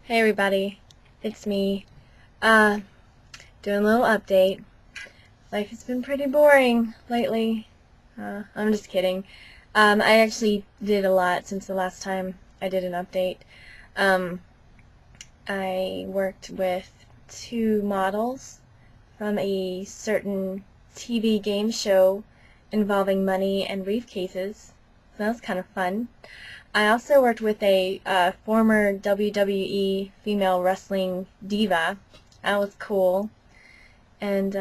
Hey everybody, it's me. Doing a little update. Life has been pretty boring lately. I'm just kidding. I actually did a lot since the last time I did an update. I worked with 2 models from a certain TV game show involving money and briefcases. So that was kind of fun. I also worked with a former WWE female wrestling diva. That was cool. And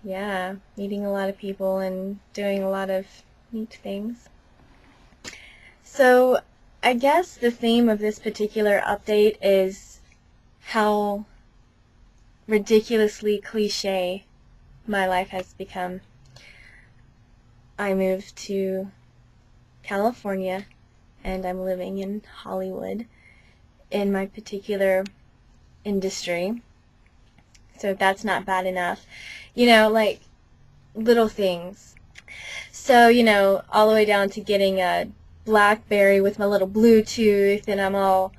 yeah, meeting a lot of people and doing a lot of neat things. So I guess the theme of this particular update is how ridiculously cliche my life has become. I moved to California and I'm living in Hollywood in my particular industry. So if that's not bad enough, like little things. So, all the way down to getting a BlackBerry with my little Bluetooth, and I'm all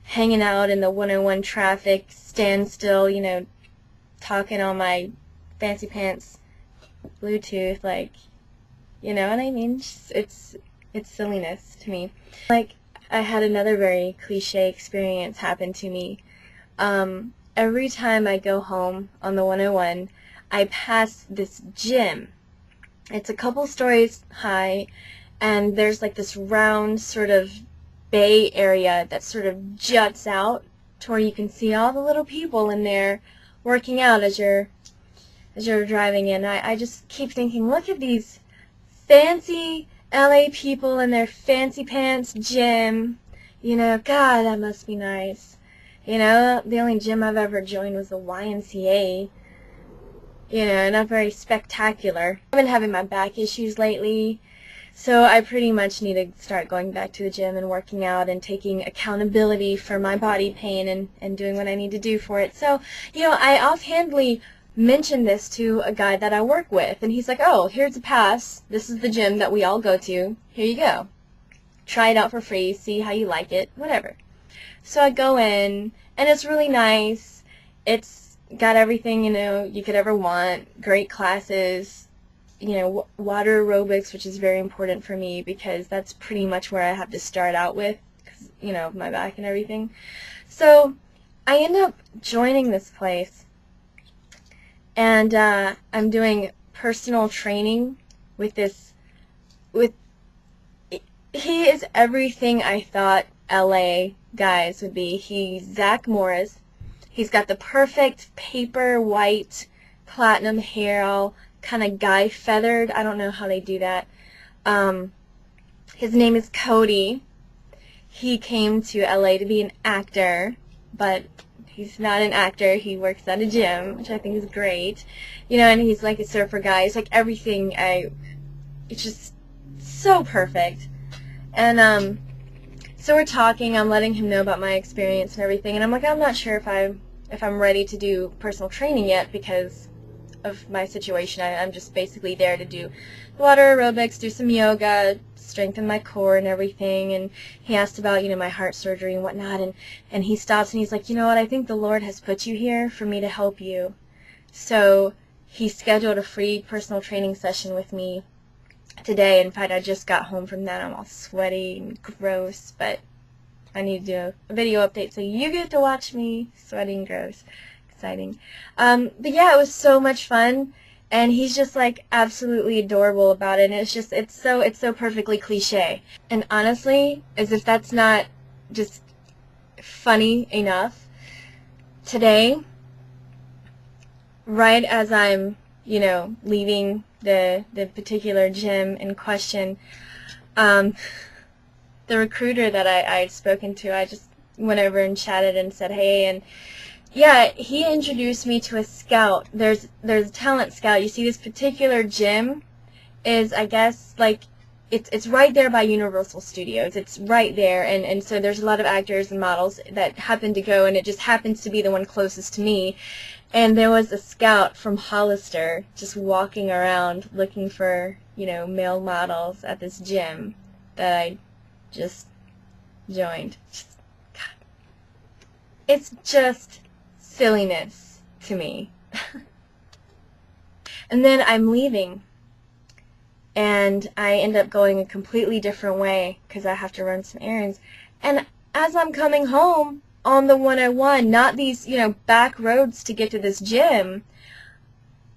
hanging out in the 101 traffic standstill, talking on my fancy pants Bluetooth, like, you know what I mean? It's silliness to me. Like, I had another very cliche experience happen to me. Every time I go home on the 101, I pass this gym. It's a couple stories high, and there's like this round sort of bay area that sort of juts out to where you can see all the little people in there working out as you're driving in. I just keep thinking, look at these fancy LA people in their fancy pants gym. God, that must be nice. The only gym I've ever joined was the YMCA. Not very spectacular. I've been having my back issues lately, so I pretty much need to start going back to the gym and working out and taking accountability for my body pain and doing what I need to do for it. So, I offhandedly mentioned this to a guy that I work with, and he's like, oh, here's a pass. This is the gym that we all go to. Here you go. Try it out for free, see how you like it, whatever. So I go in, and it's really nice. It's got everything, you could ever want. Great classes, water aerobics, which is very important for me because that's pretty much where I have to start out with, because, my back and everything. So I end up joining this place. And I'm doing personal training with he is everything I thought LA guys would be. He's Zach Morris. He's got the perfect paper white platinum hair, all kind of guy feathered. I don't know how they do that. His name is Cody. He came to LA to be an actor, but he's not an actor. He works at a gym, which I think is great. And he's like a surfer guy. It's like everything. It's just so perfect. And so we're talking. I'm letting him know about my experience and everything. And I'm like, I'm not sure if I'm ready to do personal training yet because of my situation. I'm just basically there to do water aerobics, do some yoga, strengthen my core and everything. And he asked about, my heart surgery and whatnot, and he stops and he's like, you know what, I think the Lord has put you here for me to help you. So he scheduled a free personal training session with me today. In fact, I just got home from that. I'm all sweaty and gross, but I need to do a video update so you get to watch me sweaty and gross. Exciting. But yeah, it was so much fun. And he's just like absolutely adorable about it, and it's so perfectly cliche. And honestly, as if that's not just funny enough, today, right as I'm, leaving the particular gym in question, the recruiter that I had spoken to, I just went over and chatted and said hey, and yeah, he introduced me to a scout. There's a talent scout. You see, this particular gym is, I guess, like, it's right there by Universal Studios. It's right there, and so there's a lot of actors and models that happen to go, and it just happens to be the one closest to me. And there was a scout from Hollister just walking around looking for, male models at this gym that I just joined. It's just silliness to me. And then I'm leaving, and I end up going a completely different way because I have to run some errands. And as I'm coming home on the 101, not these, back roads to get to this gym,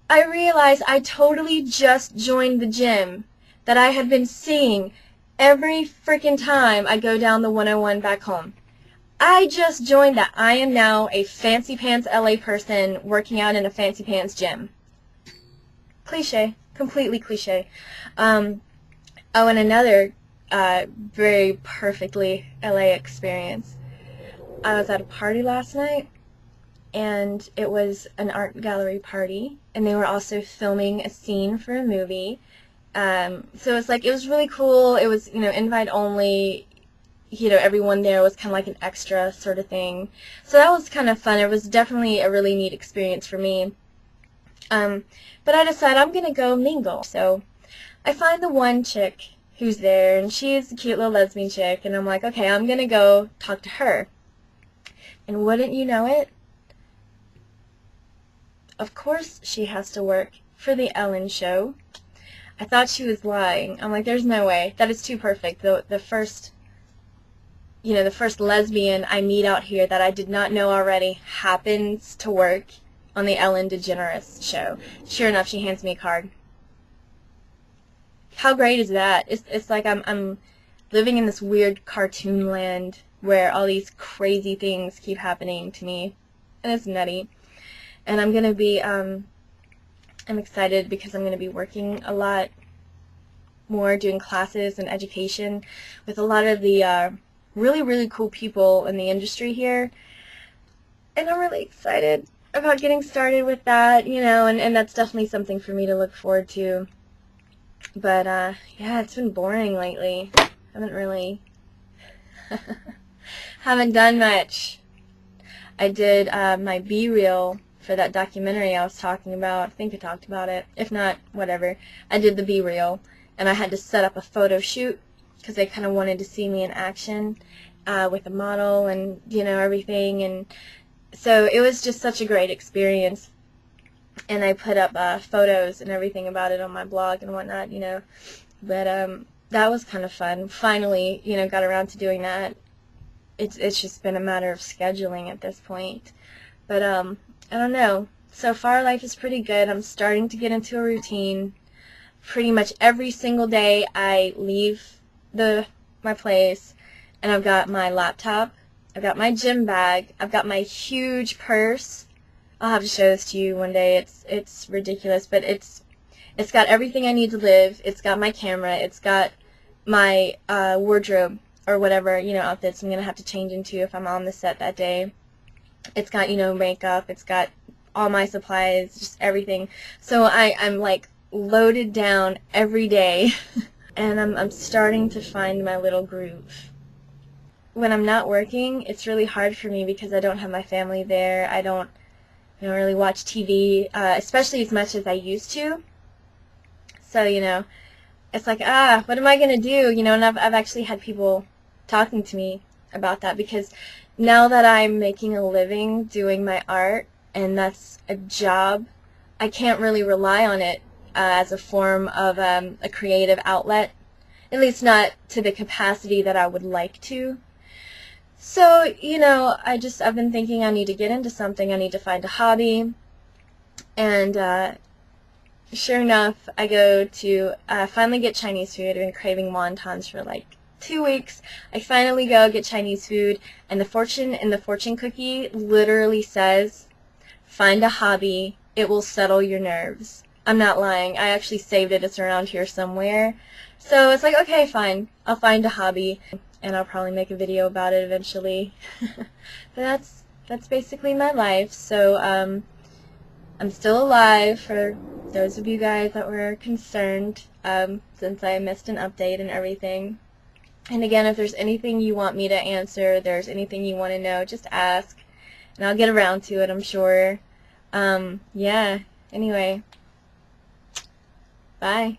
I realize I totally just joined the gym that I had been seeing every freaking time I go down the 101 back home. I just joined that. I am now a fancy pants LA person working out in a fancy pants gym. Cliche. Completely cliche. Oh, and another very perfectly LA experience. I was at a party last night, and it was an art gallery party, and they were also filming a scene for a movie. So it's like, it was really cool. It was, invite only. Everyone there was kind of like an extra sort of thing. So that was kind of fun. It was definitely a really neat experience for me. But I decided I'm going to go mingle. So I find the one chick who's there, and she's a cute little lesbian chick, and I'm like, okay, I'm going to go talk to her. And wouldn't you know it, of course she has to work for the Ellen show. I thought she was lying. I'm like, there's no way. That is too perfect. The first lesbian I meet out here that I did not know already happens to work on the Ellen DeGeneres show. Sure enough, she hands me a card. How great is that? It's like I'm living in this weird cartoon land where all these crazy things keep happening to me, and it's nutty. And I'm gonna be I'm excited because I'm gonna be working a lot more, doing classes and education with a lot of the really, really cool people in the industry here, and I'm really excited about getting started with that, and that's definitely something for me to look forward to. But yeah, it's been boring lately. Haven't really haven't done much. I did my B-reel for that documentary I was talking about. I think I talked about it. If not, whatever. I did the B-reel, and I had to set up a photo shoot because they kind of wanted to see me in action with a model and, everything. And so it was just such a great experience. And I put up photos and everything about it on my blog and whatnot, But that was kind of fun. Finally, got around to doing that. It's just been a matter of scheduling at this point. But I don't know. So far, life is pretty good. I'm starting to get into a routine. Pretty much every single day I leave my place, and I've got my laptop, I've got my gym bag, I've got my huge purse. I'll have to show this to you one day. It's ridiculous, but it's got everything I need to live. It's got my camera. It's got my wardrobe or whatever, outfits I'm gonna have to change into if I'm on the set that day. It's got, makeup. It's got all my supplies, just everything. So I'm like loaded down every day, and I'm starting to find my little groove. When I'm not working, it's really hard for me because I don't have my family there. I don't really watch TV, especially as much as I used to. So, it's like, what am I going to do? And I've actually had people talking to me about that, because now that I'm making a living doing my art, and that's a job, I can't really rely on it as a form of a creative outlet, at least not to the capacity that I would like to. So, I've been thinking I need to get into something. I need to find a hobby. And sure enough, I go to finally get Chinese food. I've been craving wontons for like 2 weeks. I finally go get Chinese food, and the fortune cookie literally says, find a hobby, it will settle your nerves. I'm not lying. I actually saved it. It's around here somewhere. So it's like, okay, fine. I'll find a hobby, and I'll probably make a video about it eventually. But that's basically my life. So I'm still alive, for those of you guys that were concerned, since I missed an update and everything. And again, if there's anything you want me to answer, there's anything you want to know, just ask, and I'll get around to it, I'm sure. Yeah, anyway, bye.